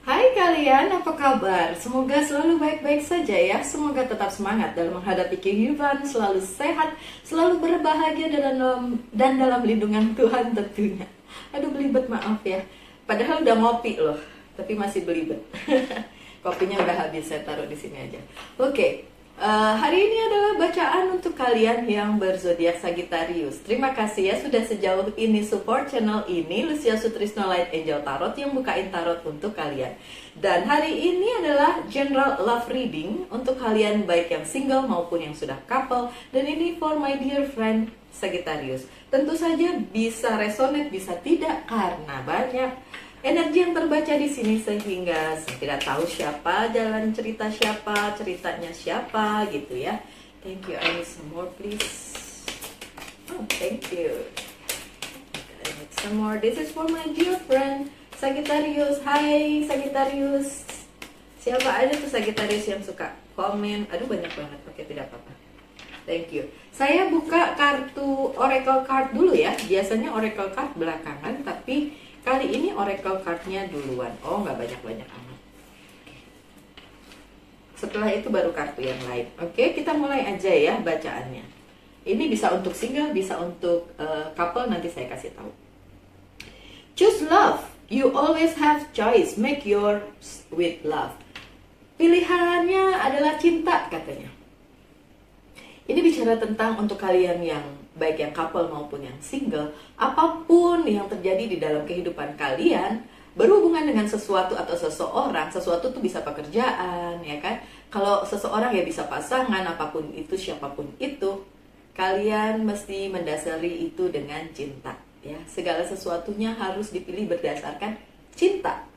Hai kalian, apa kabar? Semoga selalu baik-baik saja ya. Semoga tetap semangat dalam menghadapi kehidupan, selalu sehat, selalu berbahagia dan dalam lindungan Tuhan tentunya. Aduh belibet, maaf ya. Padahal udah ngopi loh, tapi masih belibet. Kopinya udah habis, saya taruh di sini aja. Oke. Hari ini adalah bacaan untuk kalian yang berzodiak Sagittarius. Terima kasih ya sudah sejauh ini support channel ini, Lucia Sutrisno Light Angel Tarot yang bukain tarot untuk kalian. Dan hari ini adalah general love reading untuk kalian baik yang single maupun yang sudah couple. Dan ini for my dear friend Sagittarius. Tentu saja bisa resonate, bisa tidak karena banyak energi yang terbaca di sini sehingga saya tidak tahu siapa jalan cerita siapa, ceritanya siapa gitu ya. Thank you. I need some more please. Oh, thank you. I need some more. This is for my dear friend Sagittarius. Hai Sagittarius. Siapa aja tuh Sagittarius yang suka komen? Aduh banyak banget. Oke, tidak apa-apa. Thank you. Saya buka kartu oracle card dulu ya. Biasanya oracle card belakangan, tapi kali ini oracle cardnya duluan. Oh, nggak banyak-banyak amat. Setelah itu baru kartu yang lain. Oke, kita mulai aja ya bacaannya. Ini bisa untuk single, bisa untuk couple, nanti saya kasih tahu. Choose love. You always have choice. Make yours with love. Pilihannya adalah cinta katanya. Ini bicara tentang untuk kalian yang baik yang couple maupun yang single, apapun yang terjadi di dalam kehidupan kalian berhubungan dengan sesuatu atau seseorang. Sesuatu tuh bisa pekerjaan, ya kan? Kalau seseorang ya bisa pasangan, apapun itu, siapapun itu, kalian mesti mendasari itu dengan cinta, ya. Segala sesuatunya harus dipilih berdasarkan cinta.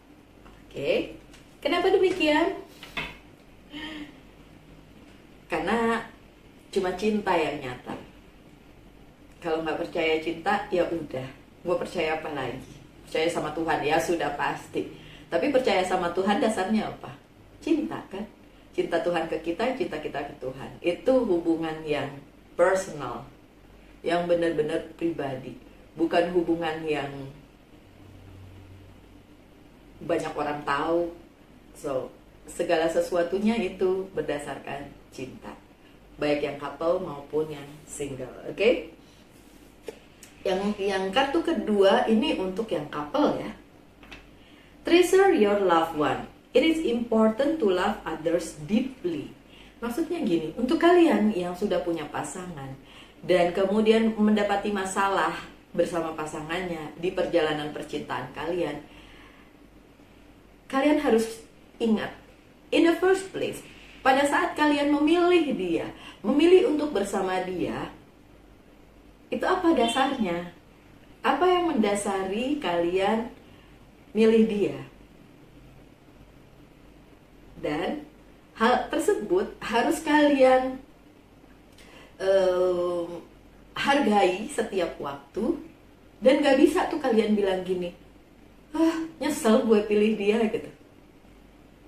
Oke. Kenapa demikian? Karena cuma cinta yang nyata. Kalau nggak percaya cinta, ya udah, mau percaya apa lagi? Percaya sama Tuhan, ya sudah pasti. Tapi percaya sama Tuhan dasarnya apa? Cinta kan? Cinta Tuhan ke kita, cinta kita ke Tuhan. Itu hubungan yang personal, yang benar-benar pribadi. Bukan hubungan yang banyak orang tahu. So, segala sesuatunya itu berdasarkan cinta. Baik yang couple maupun yang single, oke? Yang kartu kedua ini untuk yang couple ya. Treasure your loved one. It is important to love others deeply. Maksudnya gini, untuk kalian yang sudah punya pasangan dan kemudian mendapati masalah bersama pasangannya di perjalanan percintaan kalian, kalian harus ingat, in the first place, pada saat kalian memilih dia, memilih untuk bersama dia, itu apa dasarnya? Apa yang mendasari kalian milih dia? Dan hal tersebut harus kalian hargai setiap waktu. Dan gak bisa tuh kalian bilang gini, nyesel gue pilih dia gitu.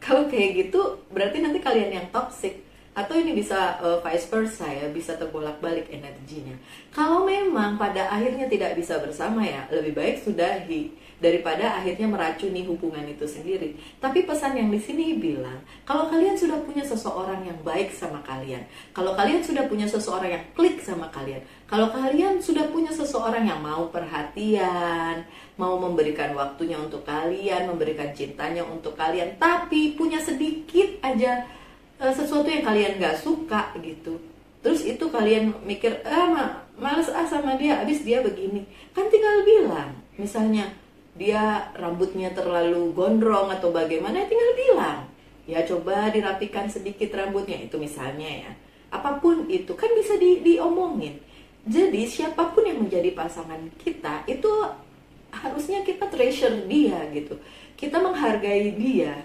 Kalau kayak gitu berarti nanti kalian yang toxic. Atau ini bisa vice versa ya, bisa terbolak-balik energinya. Kalau memang pada akhirnya tidak bisa bersama ya, lebih baik sudahi daripada akhirnya meracuni hubungan itu sendiri. Tapi pesan yang di sini bilang, kalau kalian sudah punya seseorang yang baik sama kalian, kalau kalian sudah punya seseorang yang klik sama kalian, kalau kalian sudah punya seseorang yang mau perhatian, mau memberikan waktunya untuk kalian, memberikan cintanya untuk kalian, tapi punya sedikit aja sesuatu yang kalian gak suka gitu, terus itu kalian mikir, males sama dia, abis dia begini, kan tinggal bilang, misalnya dia rambutnya terlalu gondrong atau bagaimana, tinggal bilang, ya coba dirapikan sedikit rambutnya, itu misalnya ya, apapun itu kan bisa diomongin. Jadi siapapun yang menjadi pasangan kita, itu harusnya kita treasure dia gitu, kita menghargai dia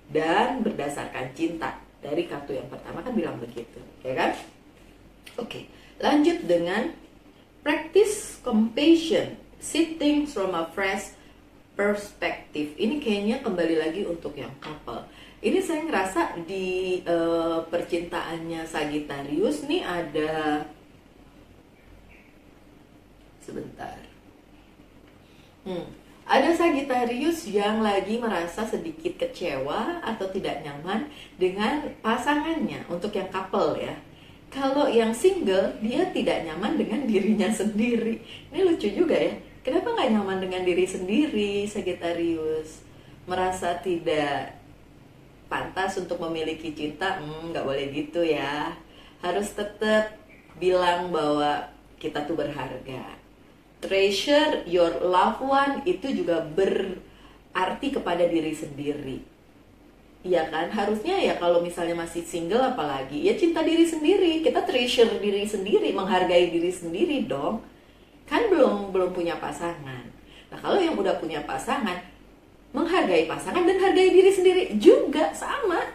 dan berdasarkan cinta. Dari kartu yang pertama kan bilang begitu, ya kan? Oke, lanjut dengan practice compassion, see things from a fresh perspective. Ini kayaknya kembali lagi untuk yang couple. Ini saya ngerasa di percintaannya Sagittarius nih ada, sebentar, Ada Sagittarius yang lagi merasa sedikit kecewa atau tidak nyaman dengan pasangannya, untuk yang couple ya. Kalau yang single, dia tidak nyaman dengan dirinya sendiri. Ini lucu juga ya. Kenapa nggak nyaman dengan diri sendiri, Sagittarius? Merasa tidak pantas untuk memiliki cinta? Nggak boleh gitu ya. Harus tetap bilang bahwa kita tuh berharga. Treasure your loved one itu juga berarti kepada diri sendiri. Iya kan? Harusnya ya kalau misalnya masih single apalagi, ya cinta diri sendiri. Kita treasure diri sendiri, menghargai diri sendiri dong. Kan belum punya pasangan. Nah, kalau yang udah punya pasangan, menghargai pasangan dan hargai diri sendiri juga sama.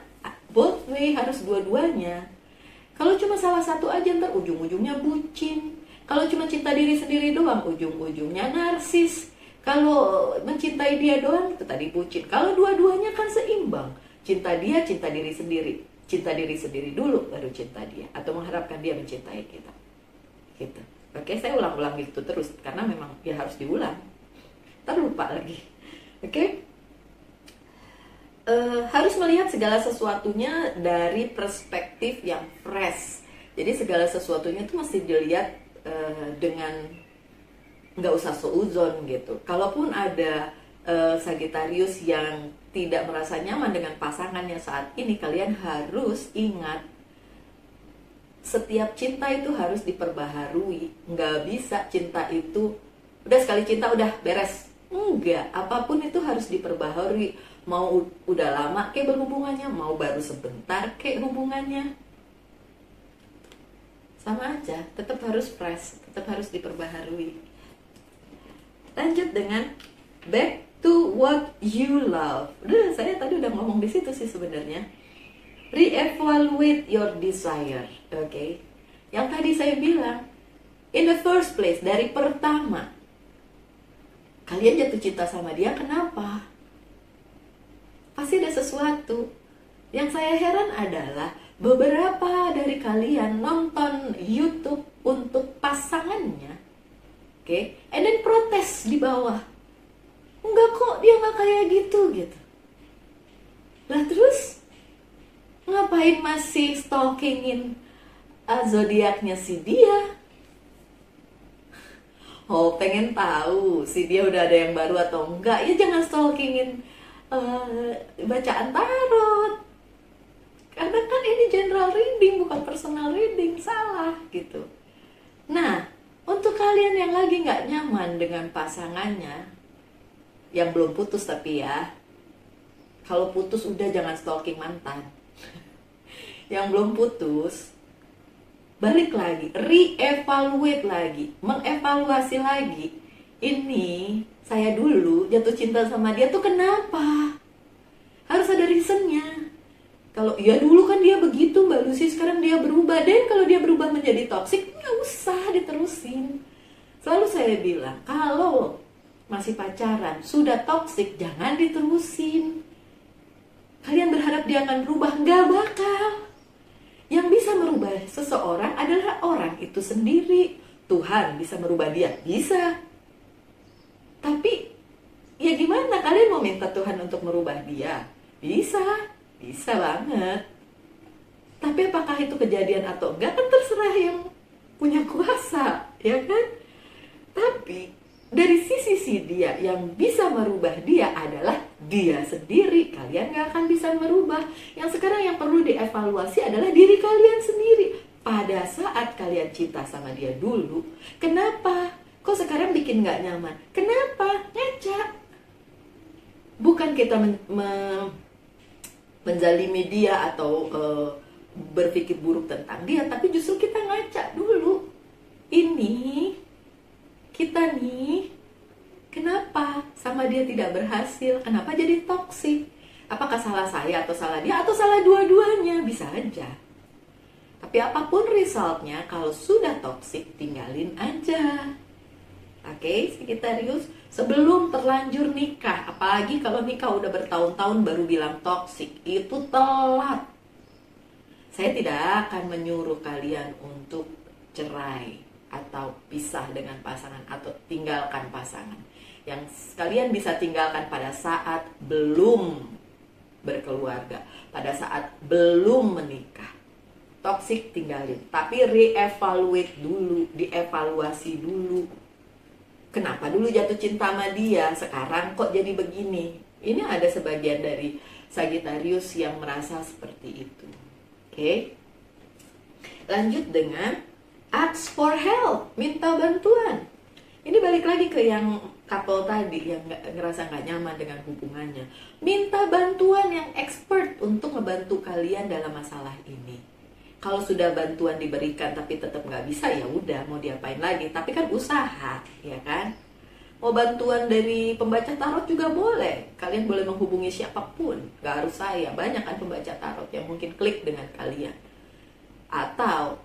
Both way, harus dua-duanya. Kalau cuma salah satu aja ntar ujung-ujungnya bucin. Kalau cuma cinta diri sendiri doang, ujung-ujungnya narsis. Kalau mencintai dia doang, itu tadi bucin. Kalau dua-duanya kan seimbang. Cinta dia, cinta diri sendiri. Cinta diri sendiri dulu, baru cinta dia. Atau mengharapkan dia mencintai kita. Gitu. Oke, saya ulang-ulang gitu terus. Karena memang ya harus diulang. Ntar lupa lagi. Oke? Harus melihat segala sesuatunya dari perspektif yang fresh. Jadi segala sesuatunya itu mesti dilihat dengan nggak usah seuzon gitu. Kalaupun ada Sagittarius yang tidak merasa nyaman dengan pasangannya saat ini, kalian harus ingat setiap cinta itu harus diperbaharui. Nggak bisa cinta itu udah sekali cinta udah beres. Enggak, apapun itu harus diperbaharui. Mau udah lama kayak berhubungannya, mau baru sebentar kayak hubungannya, sama aja, tetap harus fresh, tetap harus diperbaharui. Lanjut dengan back to what you love. Saya tadi udah ngomong di situ sih sebenarnya. Re-evaluate your desire, oke? Yang tadi saya bilang, in the first place, dari pertama, kalian jatuh cinta sama dia, kenapa? Pasti ada sesuatu. Yang saya heran adalah beberapa dari kalian nonton YouTube untuk pasangannya, oke? And then protes di bawah. Enggak kok, dia nggak kayak gitu. Lah terus ngapain masih stalkingin zodiaknya si dia? Oh, pengen tahu si dia udah ada yang baru atau enggak? Ya jangan stalkingin bacaan tarot. Karena kan ini general reading, bukan personal reading, salah gitu. Nah, untuk kalian yang lagi nggak nyaman dengan pasangannya, yang belum putus tapi ya, kalau putus udah jangan stalking mantan. Yang belum putus, balik lagi, re-evaluate lagi, mengevaluasi lagi. Ini saya dulu jatuh cinta sama dia tuh kenapa? Harus ada reasonnya. Kalau ya dulu kan dia begitu Mbak Lucy, sekarang dia berubah. Dan kalau dia berubah menjadi toksik, nggak usah diterusin. Selalu saya bilang, kalau masih pacaran, sudah toksik, jangan diterusin. Kalian berharap dia akan berubah, nggak bakal. Yang bisa merubah seseorang adalah orang itu sendiri. Tuhan bisa merubah dia, bisa. Tapi ya gimana, kalian mau minta Tuhan untuk merubah dia? Bisa. Bisa banget. Tapi apakah itu kejadian atau enggak kan terserah yang punya kuasa, ya kan? Tapi dari sisi dia yang bisa merubah dia adalah dia sendiri. Kalian gak akan bisa merubah. Yang sekarang yang perlu dievaluasi adalah diri kalian sendiri. Pada saat kalian cinta sama dia dulu, kenapa? Kok sekarang bikin gak nyaman? Kenapa? Ngaca. Bukan kita menzalimi dia atau berpikir buruk tentang dia, tapi justru kita ngaca dulu. Ini kita nih, kenapa sama dia tidak berhasil? Kenapa jadi toksik? Apakah salah saya atau salah dia atau salah dua-duanya? Bisa aja. Tapi apapun resultnya, kalau sudah toksik tinggalin aja. Oke, Sagittarius, sebelum terlanjur nikah, apalagi kalau nikah udah bertahun-tahun baru bilang toksik, itu telat. Saya tidak akan menyuruh kalian untuk cerai. atau pisah dengan pasangan atau tinggalkan pasangan. Yang kalian bisa tinggalkan pada saat belum berkeluarga, pada saat belum menikah. Toxic tinggalin, tapi re-evaluate dulu, dievaluasi dulu. Kenapa dulu jatuh cinta sama dia, sekarang kok jadi begini? Ini ada sebagian dari Sagittarius yang merasa seperti itu. Oke. Lanjut dengan ask for help, minta bantuan. Ini balik lagi ke yang couple tadi yang ngerasa nggak nyaman dengan hubungannya. Minta bantuan yang expert untuk ngebantu kalian dalam masalah ini. Kalau sudah bantuan diberikan tapi tetap nggak bisa, ya udah mau diapain lagi. Tapi kan usaha, ya kan? Mau bantuan dari pembaca tarot juga boleh. Kalian boleh menghubungi siapapun, nggak harus saya. Banyak kan pembaca tarot yang mungkin klik dengan kalian. Atau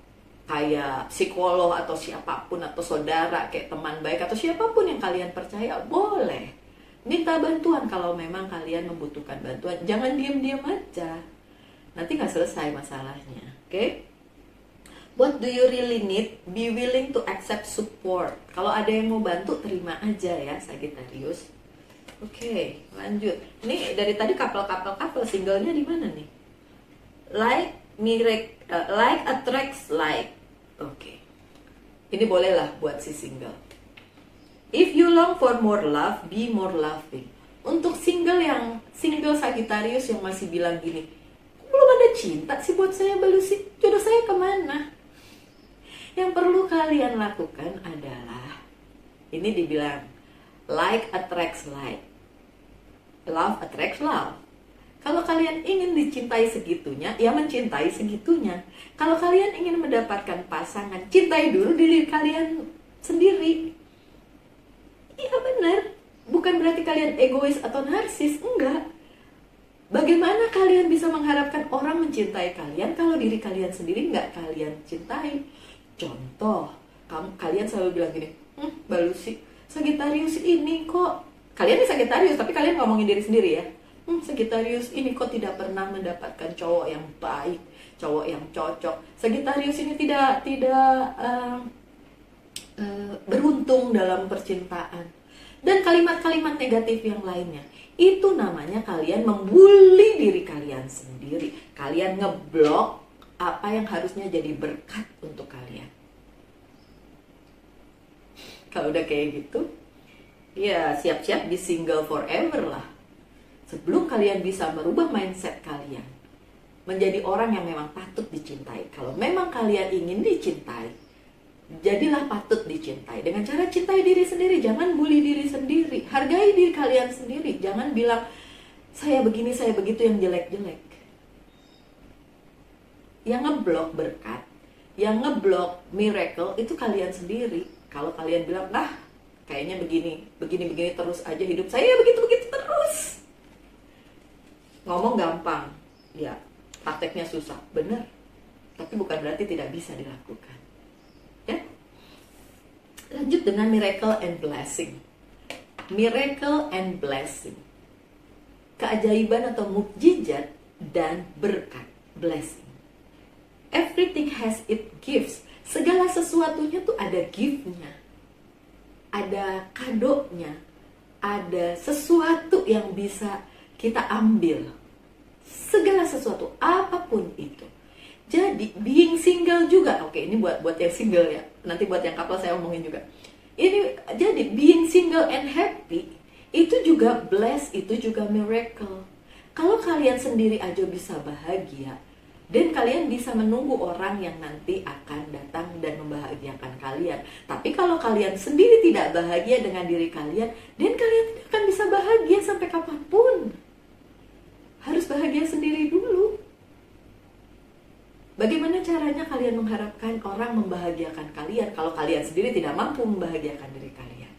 kayak psikolog atau siapapun, atau saudara, kayak teman baik atau siapapun yang kalian percaya, boleh minta bantuan kalau memang kalian membutuhkan bantuan. Jangan diam-diam aja, nanti nggak selesai masalahnya. Oke? What do you really need? Be willing to accept support. Kalau ada yang mau bantu, terima aja ya, Sagittarius. Oke, lanjut. Ini dari tadi couple singlenya di mana nih? Like attracts like. Oke. Ini bolehlah buat si single. If you long for more love, be more loving. Untuk single Sagittarius yang masih bilang gini, belum ada cinta sih buat saya, sih jodoh saya kemana? Yang perlu kalian lakukan adalah, ini dibilang like attracts like, love attracts love. Kalau kalian ingin dicintai segitunya, ya mencintai segitunya. Kalau kalian ingin mendapatkan pasangan, cintai dulu diri kalian sendiri. Iya benar, bukan berarti kalian egois atau narsis, enggak. Bagaimana kalian bisa mengharapkan orang mencintai kalian kalau diri kalian sendiri nggak kalian cintai? Contoh, kalian selalu bilang gini, Mbak Lucy, Sagittarius ini kok, kalian ini Sagittarius tapi kalian ngomongin diri sendiri ya, Sagittarius ini kok tidak pernah mendapatkan cowok yang baik, cowok yang cocok. Sagittarius ini tidak beruntung dalam percintaan. Dan kalimat-kalimat negatif yang lainnya. Itu namanya kalian membuli diri kalian sendiri. Kalian ngeblok apa yang harusnya jadi berkat untuk kalian. Kalau udah kayak gitu, ya siap-siap di single forever lah. Sebelum kalian bisa merubah mindset kalian menjadi orang yang memang patut dicintai. Kalau memang kalian ingin dicintai, jadilah patut dicintai dengan cara cintai diri sendiri. Jangan bully diri sendiri. Hargai diri kalian sendiri. Jangan bilang saya begini, saya begitu yang jelek-jelek. Yang ngeblok berkat, yang ngeblok miracle itu kalian sendiri. Kalau kalian bilang, kayaknya begini terus aja hidup saya, begitu terus. Ngomong gampang, ya prakteknya susah, benar. Tapi bukan berarti tidak bisa dilakukan. Ya. Lanjut dengan miracle and blessing. Miracle and blessing. Keajaiban atau mukjizat dan berkat, blessing. Everything has its gifts. Segala sesuatunya tuh ada gift-nya. Ada kadonya. Ada sesuatu yang bisa kita ambil. Segala sesuatu, apapun itu. Jadi being single juga, oke ini buat yang single ya. Nanti buat yang couple saya omongin juga. Ini jadi being single and happy itu juga bless, itu juga miracle. Kalau kalian sendiri aja bisa bahagia, dan kalian bisa menunggu orang yang nanti akan datang dan membahagiakan kalian. Tapi kalau kalian sendiri tidak bahagia dengan diri kalian, dan kalian tidak akan bisa bahagia sampai kapanpun. Harus bahagia sendiri dulu. Bagaimana caranya kalian mengharapkan orang membahagiakan kalian kalau kalian sendiri tidak mampu membahagiakan diri kalian?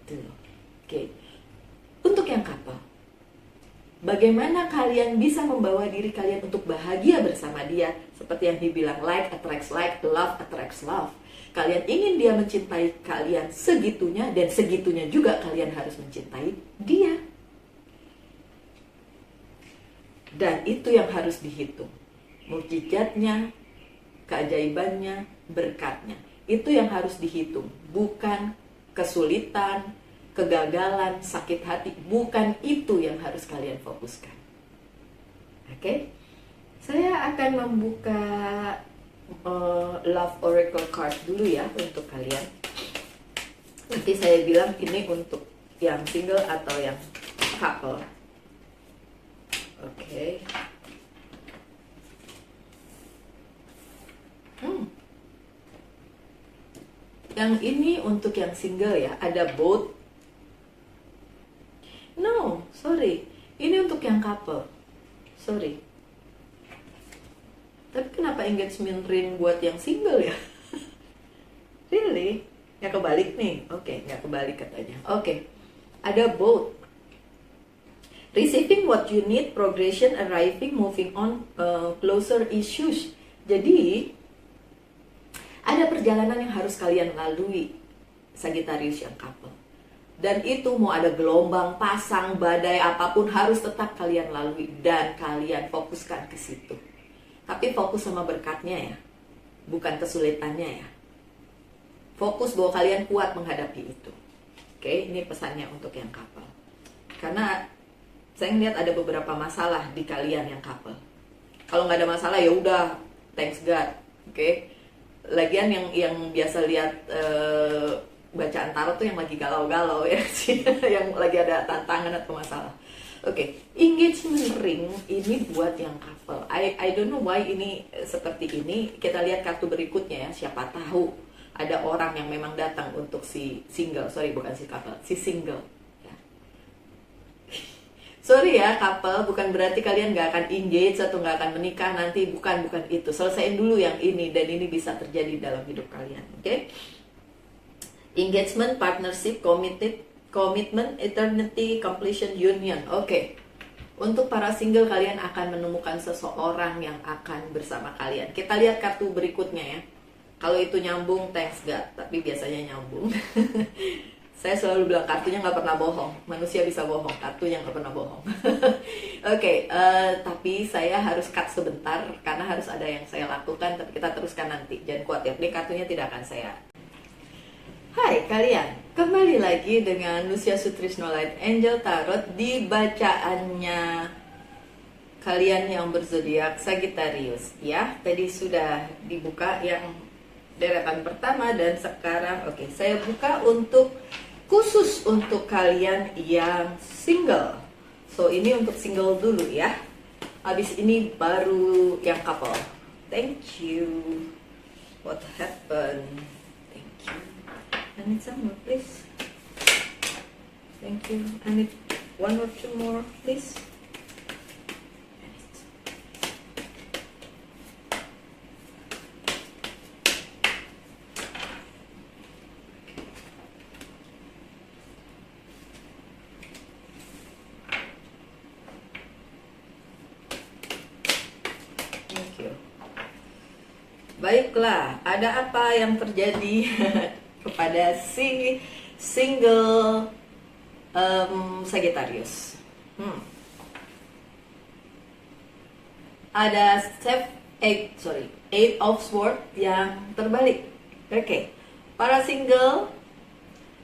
Itu loh. Oke. Untuk yang couple, bagaimana kalian bisa membawa diri kalian untuk bahagia bersama dia? Seperti yang dibilang, like attracts like, love attracts love. Kalian ingin dia mencintai kalian segitunya, dan segitunya juga kalian harus mencintai dia. Dan itu yang harus dihitung. Mukjizatnya, keajaibannya, berkatnya. Itu yang harus dihitung, bukan kesulitan, kegagalan, sakit hati. Bukan itu yang harus kalian fokuskan. Oke? Saya akan membuka Love Oracle card dulu ya untuk kalian. Nanti saya bilang ini untuk yang single atau yang couple. Oke. Yang ini untuk yang single ya, ada both. No, sorry. Ini untuk yang couple. Sorry. Tapi kenapa engagement ring buat yang single ya? Really? Nggak kebalik nih? Oke, nggak kebalik katanya. Oke. Ada both. Receiving what you need, progression, arriving, moving on, closer issues. Jadi, ada perjalanan yang harus kalian lalui, Sagittarius yang couple. Dan itu mau ada gelombang, pasang, badai, apapun harus tetap kalian lalui. Dan kalian fokuskan ke situ. Tapi fokus sama berkatnya ya, bukan kesulitannya ya. Fokus bahwa kalian kuat menghadapi itu. Oke, ini pesannya untuk yang couple. Karena saya ngeliat ada beberapa masalah di kalian yang couple. Kalau nggak ada masalah ya udah, thanks God. Oke. Lagian yang biasa lihat bacaan tarot tuh yang lagi galau-galau ya sih, yang lagi ada tantangan atau masalah. Oke, engagement ring ini buat yang couple. I don't know why ini seperti ini. Kita lihat kartu berikutnya ya. Siapa tahu ada orang yang memang datang untuk si single. Sorry, bukan si couple, si single. Ya. Sorry ya couple, bukan berarti kalian nggak akan engage atau nggak akan menikah nanti. Bukan itu. Selesaiin dulu yang ini dan ini bisa terjadi dalam hidup kalian. Oke? Engagement, partnership, commitment, eternity, completion, union. Oke. Untuk para single, kalian akan menemukan seseorang yang akan bersama kalian. Kita lihat kartu berikutnya ya. Kalau itu nyambung, thanks God. Tapi biasanya nyambung. Saya selalu bilang kartunya nggak pernah bohong. Manusia bisa bohong, kartunya nggak pernah bohong. Oke, tapi saya harus cut sebentar karena harus ada yang saya lakukan. Tapi kita teruskan nanti. Jangan khawatir, ini kartunya tidak akan saya. Hai kalian, kembali lagi dengan Lucia Sutrisno Light Angel Tarot di bacaannya kalian yang berzodiak Sagittarius ya. Tadi sudah dibuka yang deretan pertama dan sekarang oke, saya buka untuk khusus untuk kalian yang single. So ini untuk single dulu ya. Habis ini baru yang couple. Thank you. What happened? Thank you. I need some more, please. Thank you. I need one or two more, please. Thank you. Baiklah, ada apa yang terjadi kepada si single Sagittarius? Ada Eight of Swords yang terbalik. Oke. Para single,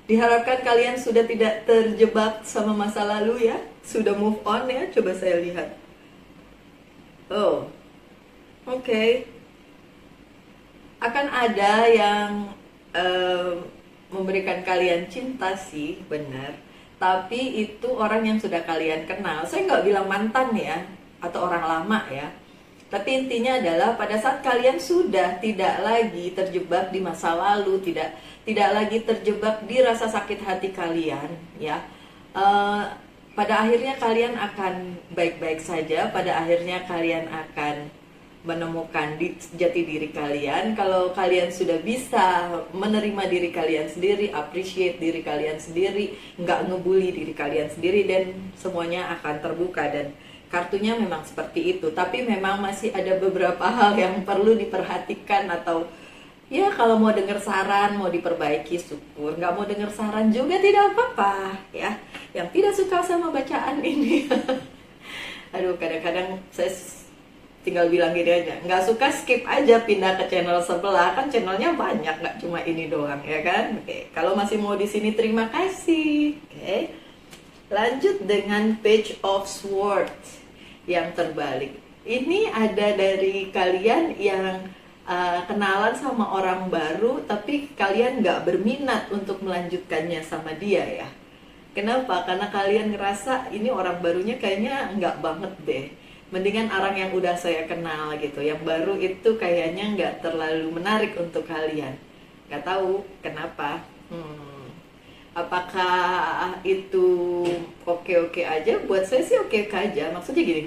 diharapkan kalian sudah tidak terjebak sama masa lalu ya, sudah move on ya. Coba saya lihat. Oh, oke. Akan ada yang memberikan kalian cinta sih, benar. Tapi itu orang yang sudah kalian kenal. Saya nggak bilang mantan ya, atau orang lama ya. Tapi intinya adalah pada saat kalian sudah tidak lagi terjebak di masa lalu, tidak lagi terjebak di rasa sakit hati kalian, ya. Pada akhirnya kalian akan baik-baik saja. Pada akhirnya kalian akan menemukan jati diri kalian. Kalau kalian sudah bisa menerima diri kalian sendiri, appreciate diri kalian sendiri, nggak ngebully diri kalian sendiri, dan semuanya akan terbuka. Dan kartunya memang seperti itu. Tapi memang masih ada beberapa hal yang perlu diperhatikan, atau ya kalau mau dengar saran, mau diperbaiki syukur, nggak mau dengar saran juga tidak apa-apa ya. Yang tidak suka sama bacaan ini aduh, kadang-kadang saya tinggal bilang gini aja, nggak suka skip aja, pindah ke channel sebelah, kan channelnya banyak, nggak cuma ini doang ya kan. Oke, kalau masih mau di sini terima kasih. Oke, lanjut dengan Page of Swords yang terbalik. Ini ada dari kalian yang kenalan sama orang baru, tapi kalian nggak berminat untuk melanjutkannya sama dia ya. Kenapa? Karena kalian ngerasa ini orang barunya kayaknya nggak banget deh. Mendingan orang yang udah saya kenal gitu. Yang baru itu kayaknya nggak terlalu menarik untuk kalian. Nggak tahu kenapa. Apakah itu oke-oke aja? Buat saya sih oke-oke aja. Maksudnya gini,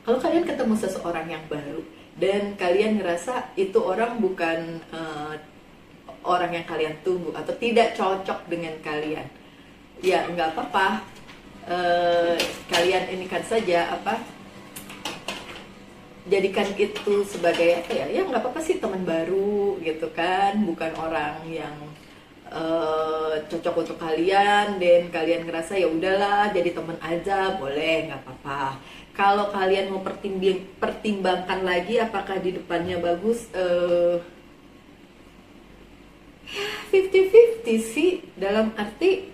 kalau kalian ketemu seseorang yang baru dan kalian ngerasa itu orang bukan orang yang kalian tunggu atau tidak cocok dengan kalian, ya nggak apa-apa. Kalian ini kan saja jadikan itu sebagai apa ya? Ya nggak apa-apa sih, teman baru gitu kan, bukan orang yang cocok untuk kalian, dan kalian ngerasa ya udahlah jadi teman aja, boleh, nggak apa-apa. Kalau kalian mau pertimbangkan lagi apakah di depannya bagus, 50-50 sih, dalam arti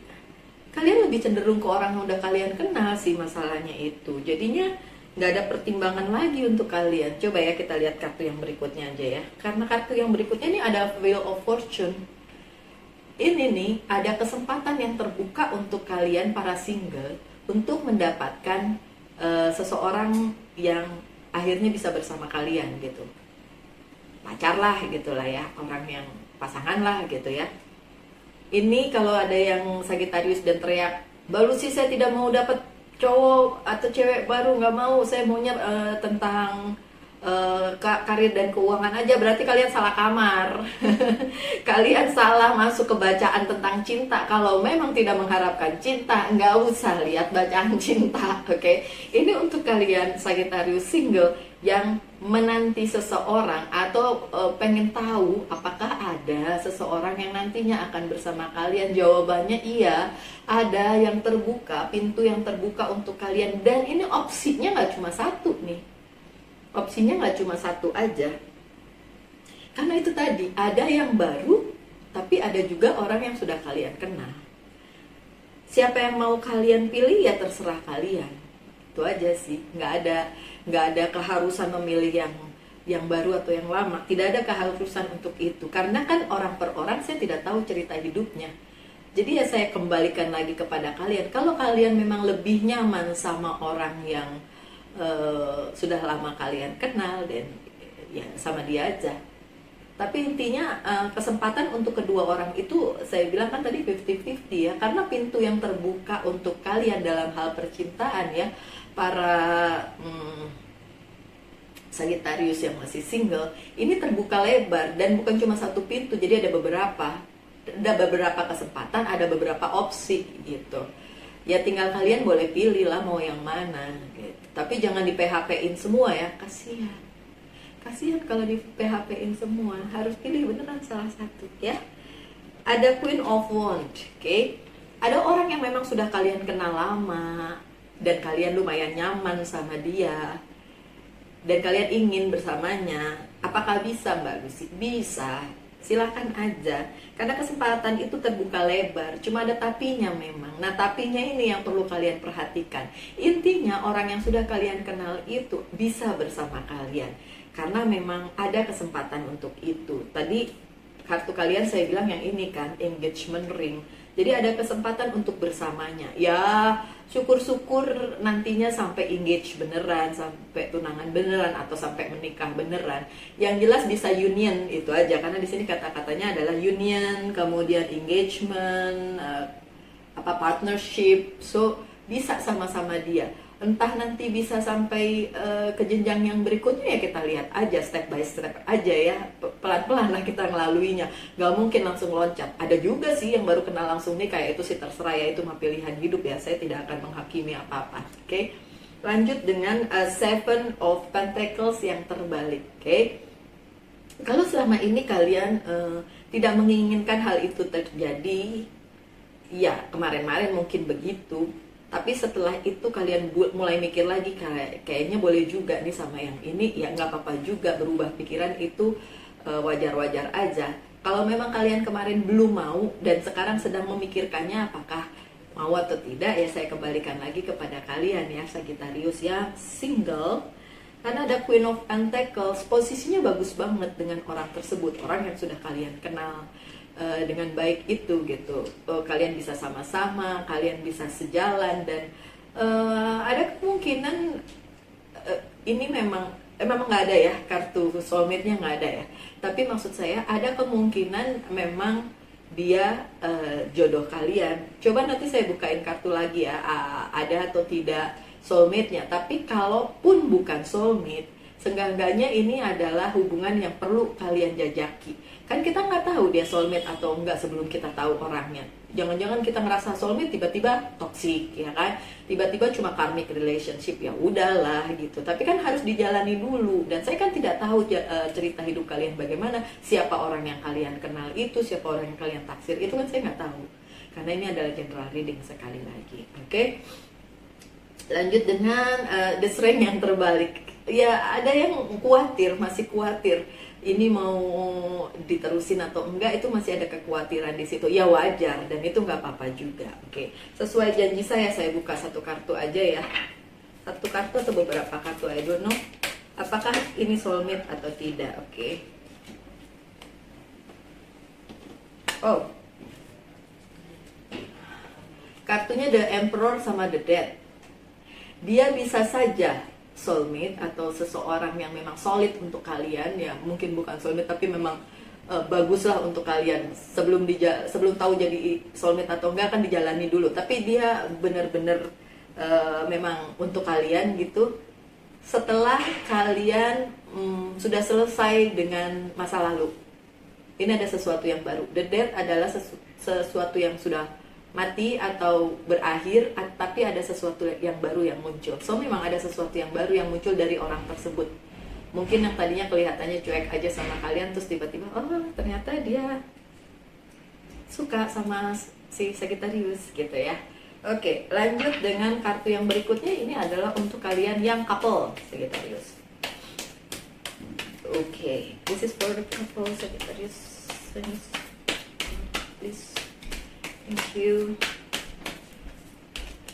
kalian lebih cenderung ke orang yang udah kalian kenal sih, masalahnya itu. Jadinya nggak ada pertimbangan lagi untuk kalian. Coba ya kita lihat kartu yang berikutnya aja ya. Karena kartu yang berikutnya ini ada Wheel of Fortune. Ini nih ada kesempatan yang terbuka untuk kalian para single untuk mendapatkan seseorang yang akhirnya bisa bersama kalian gitu. Pacar lah gitu lah ya, orang yang pasangan lah gitu ya. Ini kalau ada yang Sagittarius dan teriak, baru sih saya tidak mau dapat cowok atau cewek baru, nggak mau, saya maunya tentang karir dan keuangan aja, berarti kalian salah kamar. Kalian salah masuk ke bacaan tentang cinta. Kalau memang tidak mengharapkan cinta, nggak usah lihat bacaan cinta, oke? Ini untuk kalian Sagittarius single yang menanti seseorang atau pengen tahu apakah ada seseorang yang nantinya akan bersama kalian. Jawabannya iya, ada yang terbuka, pintu yang terbuka untuk kalian, dan ini opsinya nggak cuma satu nih. Opsinya nggak cuma satu aja, karena itu tadi ada yang baru, tapi ada juga orang yang sudah kalian kenal. Siapa yang mau kalian pilih ya terserah kalian. Itu aja sih, nggak ada keharusan memilih yang baru atau yang lama. Tidak ada keharusan untuk itu, karena kan orang per orang saya tidak tahu cerita hidupnya. Jadi ya saya kembalikan lagi kepada kalian. Kalau kalian memang lebih nyaman sama orang yang sudah lama kalian kenal, dan ya sama dia aja. Tapi intinya kesempatan untuk kedua orang itu saya bilang kan tadi 50-50 ya, karena pintu yang terbuka untuk kalian dalam hal percintaan ya, para Sagittarius yang masih single ini terbuka lebar, dan bukan cuma satu pintu, jadi ada beberapa kesempatan, ada beberapa opsi gitu. Ya tinggal kalian boleh pilih lah mau yang mana gitu. Tapi jangan di PHP-in semua ya, kasihan kalau di PHP-in semua. Harus pilih beneran salah satu ya. Ada Queen of Wands, oke? Ada orang yang memang sudah kalian kenal lama dan kalian lumayan nyaman sama dia, dan kalian ingin bersamanya. Apakah bisa, Mbak Lucy? Bisa, silahkan aja, karena kesempatan itu terbuka lebar. Cuma ada tapinya memang. Nah, tapinya ini yang perlu kalian perhatikan. Intinya orang yang sudah kalian kenal itu bisa bersama kalian, karena memang ada kesempatan untuk itu. Tadi kartu kalian saya bilang yang ini kan, engagement ring. Jadi ada kesempatan untuk bersamanya. Ya, syukur-syukur nantinya sampai engage beneran, sampai tunangan beneran, atau sampai menikah beneran. Yang jelas bisa union itu aja, karena di sini kata-katanya adalah union, kemudian engagement, partnership. So bisa sama-sama dia. Entah nanti bisa sampai ke jenjang yang berikutnya, ya kita lihat aja step by step aja ya, pelan-pelan lah kita ngelaluinya. Gak mungkin langsung loncat. Ada juga sih yang baru kenal langsung nih, kayak itu sih terserah ya, itu mah pilihan hidup ya, saya tidak akan menghakimi apa-apa. Oke, lanjut dengan Seven of Pentacles yang terbalik. Oke, kalau selama ini kalian tidak menginginkan hal itu terjadi, ya kemarin-kemarin mungkin begitu, Tapi setelah itu kalian mulai mikir lagi, kayaknya boleh juga nih sama yang ini, ya nggak apa-apa juga berubah pikiran, itu wajar-wajar aja. Kalau memang kalian kemarin belum mau dan sekarang sedang memikirkannya apakah mau atau tidak, ya saya kembalikan lagi kepada kalian ya, Sagittarius yang single. Karena ada Queen of Pentacles, posisinya bagus banget dengan orang tersebut, orang yang sudah kalian kenal dengan baik itu gitu. Kalian bisa sama-sama, kalian bisa sejalan, dan ada kemungkinan ini memang nggak ada ya, kartu soulmate-nya nggak ada ya. Tapi maksud saya ada kemungkinan memang dia jodoh kalian. Coba nanti saya bukain kartu lagi ya, ada atau tidak soulmate-nya. Tapi kalaupun bukan soulmate, seenggak-enggaknya ini adalah hubungan yang perlu kalian jajaki. Kan kita nggak tahu dia soulmate atau enggak sebelum kita tahu orangnya. Jangan-jangan kita ngerasa soulmate tiba-tiba toxic, ya kan? Tiba-tiba cuma karmic relationship, ya udahlah gitu. Tapi kan harus dijalani dulu. Dan saya kan tidak tahu cerita hidup kalian bagaimana, siapa orang yang kalian kenal itu, siapa orang yang kalian taksir itu, kan saya nggak tahu. Karena ini adalah general reading sekali lagi, oke? Lanjut dengan the strength yang terbalik. Ya ada yang khawatir, masih khawatir ini mau diterusin atau enggak, itu masih ada kekhawatiran di situ. Ya wajar, dan itu nggak apa-apa juga. Oke, sesuai janji saya buka satu kartu aja ya. Satu kartu atau beberapa kartu, I don't know. Apakah ini soulmate atau tidak? Oke. Oh, kartunya The Emperor sama The Death. Dia bisa saja soulmate atau seseorang yang memang solid untuk kalian, ya mungkin bukan soulmate tapi memang baguslah untuk kalian. Sebelum tahu jadi soulmate atau enggak kan dijalani dulu, tapi dia benar-benar memang untuk kalian gitu. Setelah kalian sudah selesai dengan masa lalu, ini ada sesuatu yang baru. The Death adalah sesuatu yang sudah mati atau berakhir, tapi ada sesuatu yang baru yang muncul. So memang ada sesuatu yang baru yang muncul dari orang tersebut. Mungkin yang tadinya kelihatannya cuek aja sama kalian, terus tiba-tiba oh ternyata dia suka sama si Sagittarius gitu ya. Oke, lanjut dengan kartu yang berikutnya. Ini adalah untuk kalian yang couple Sagittarius. Oke, this is for the couple Sagittarius. Please. Thank you.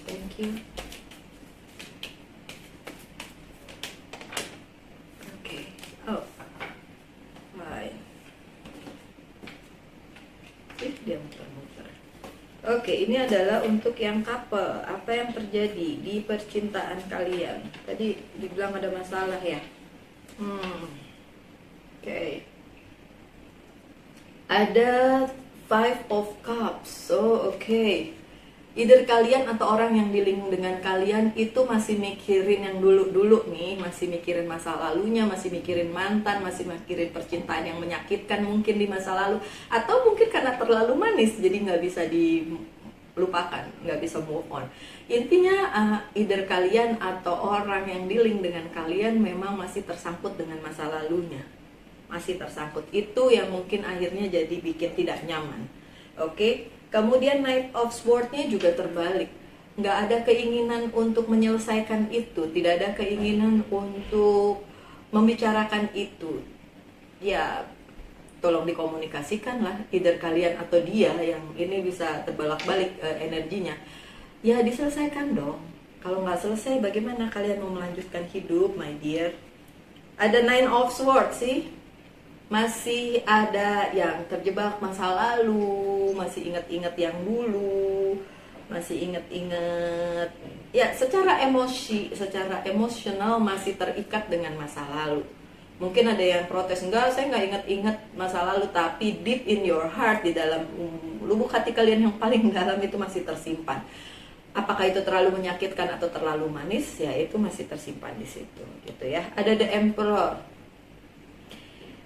Thank you. Okay. Oh. Fine. Dia muter-muter. Oke, ini adalah untuk yang couple. Apa yang terjadi di percintaan kalian? Tadi dibilang ada masalah ya. Oke. Ada Five of Cups. So oke. Either kalian atau orang yang dealing dengan kalian itu masih mikirin yang dulu-dulu nih, masih mikirin masa lalunya, masih mikirin mantan, masih mikirin percintaan yang menyakitkan mungkin di masa lalu, atau mungkin karena terlalu manis jadi nggak bisa dilupakan, nggak bisa move on. Intinya either kalian atau orang yang dealing dengan kalian memang masih tersangkut dengan masa lalunya. Masih tersangkut, itu yang mungkin akhirnya jadi bikin tidak nyaman. Oke, kemudian Knight of Swords-nya juga terbalik. Nggak ada keinginan untuk menyelesaikan itu, tidak ada keinginan untuk membicarakan itu. Ya, tolong dikomunikasikan lah, either kalian atau dia, yang ini bisa terbalak-balik energinya. Ya diselesaikan dong. Kalau nggak selesai, bagaimana kalian mau melanjutkan hidup, my dear? Ada Nine of Swords sih. Masih ada yang terjebak masa lalu, masih ingat-ingat yang dulu, masih ingat-ingat, ya secara emosi, secara emosional masih terikat dengan masa lalu. Mungkin ada yang protes, enggak, saya nggak ingat-ingat masa lalu, tapi deep in your heart, di dalam lubuk hati kalian yang paling dalam itu masih tersimpan. Apakah itu terlalu menyakitkan atau terlalu manis, ya itu masih tersimpan di situ, gitu ya. Ada The Emperor.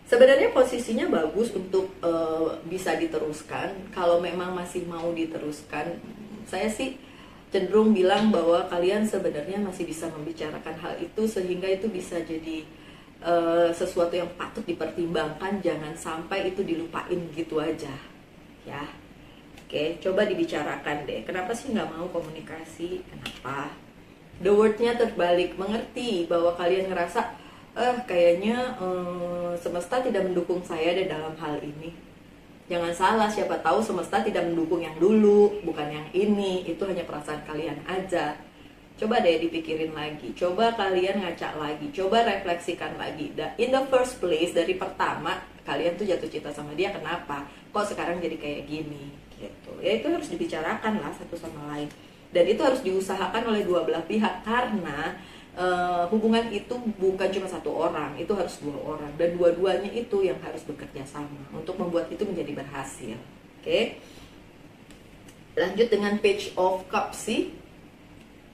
Sebenarnya posisinya bagus untuk bisa diteruskan. Kalau memang masih mau diteruskan, saya sih cenderung bilang bahwa kalian sebenarnya masih bisa membicarakan hal itu, sehingga itu bisa jadi sesuatu yang patut dipertimbangkan. Jangan sampai itu dilupain gitu aja, ya. Oke, coba dibicarakan deh. Kenapa sih nggak mau komunikasi? Kenapa? The wordnya terbalik, mengerti bahwa kalian ngerasa kayaknya semesta tidak mendukung saya deh dalam hal ini. Jangan salah, siapa tahu semesta tidak mendukung yang dulu, bukan yang ini. Itu hanya perasaan kalian aja. Coba deh dipikirin lagi, coba kalian ngaca lagi, coba refleksikan lagi. In the first place, dari pertama kalian tuh jatuh cinta sama dia, kenapa? Kok sekarang jadi kayak gini? Gitu. Ya itu harus dibicarakan lah satu sama lain. Dan itu harus diusahakan oleh dua belah pihak, karena hubungan itu bukan cuma satu orang, itu harus dua orang. Dan dua-duanya itu yang harus bekerja sama untuk membuat itu menjadi berhasil. Oke? Lanjut dengan Page of Cups sih.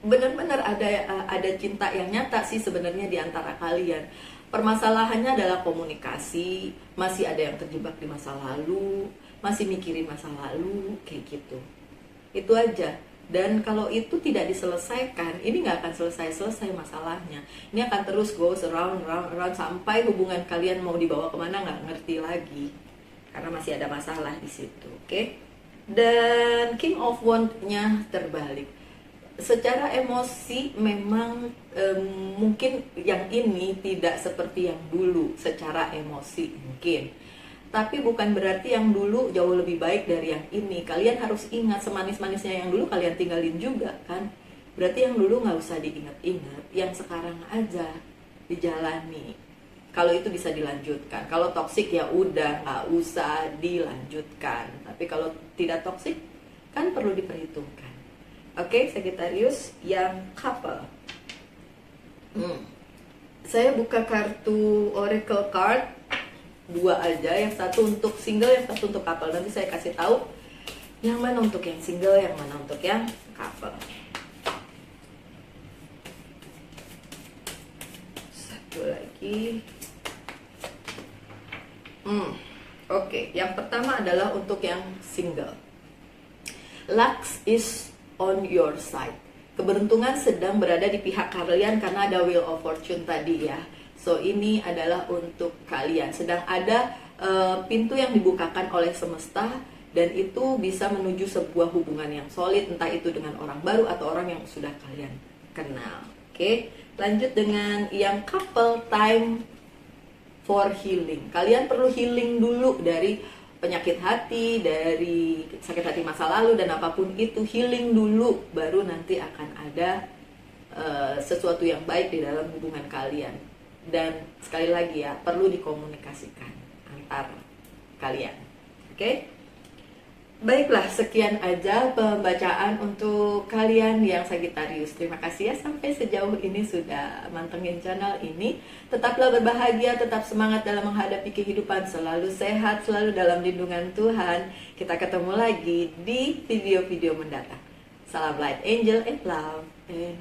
Benar-benar ada cinta yang nyata sih sebenarnya di antara kalian. Permasalahannya adalah komunikasi, masih ada yang terjebak di masa lalu, masih mikirin masa lalu, kayak gitu. Itu aja. Dan kalau itu tidak diselesaikan, ini nggak akan selesai masalahnya. Ini akan terus goes around sampai hubungan kalian mau dibawa kemana nggak ngerti lagi, karena masih ada masalah di situ. Oke? Dan King of Wands-nya terbalik. Secara emosi memang mungkin yang ini tidak seperti yang dulu secara emosi mungkin, tapi bukan berarti yang dulu jauh lebih baik dari yang ini. Kalian harus ingat, semanis-manisnya yang dulu kalian tinggalin juga kan. Berarti yang dulu nggak usah diingat-ingat, yang sekarang aja dijalani. Kalau itu bisa dilanjutkan. Kalau toksik ya udah nggak usah dilanjutkan. Tapi kalau tidak toksik kan perlu diperhitungkan. Oke, Sagittarius yang couple. Saya buka kartu Oracle card 2 aja, yang satu untuk single, yang satu untuk couple. Nanti saya kasih tahu yang mana untuk yang single, yang mana untuk yang couple. Satu lagi. Oke, yang pertama adalah untuk yang single. Luck is on your side. Keberuntungan sedang berada di pihak kalian karena ada Wheel of Fortune tadi ya. So ini adalah untuk kalian. Sedang ada pintu yang dibukakan oleh semesta, dan itu bisa menuju sebuah hubungan yang solid, entah itu dengan orang baru atau orang yang sudah kalian kenal. Oke, lanjut dengan yang couple, time for healing. Kalian perlu healing dulu dari penyakit hati, dari sakit hati masa lalu, dan apapun itu, healing dulu, baru nanti akan ada sesuatu yang baik di dalam hubungan kalian. Dan sekali lagi ya, perlu dikomunikasikan antar kalian. Oke? Baiklah, sekian aja pembacaan untuk kalian yang Sagittarius. Terima kasih ya sampai sejauh ini sudah mantengin channel ini. Tetaplah berbahagia, tetap semangat dalam menghadapi kehidupan, selalu sehat, selalu dalam lindungan Tuhan. Kita ketemu lagi di video-video mendatang. Salam light, angel, and love, and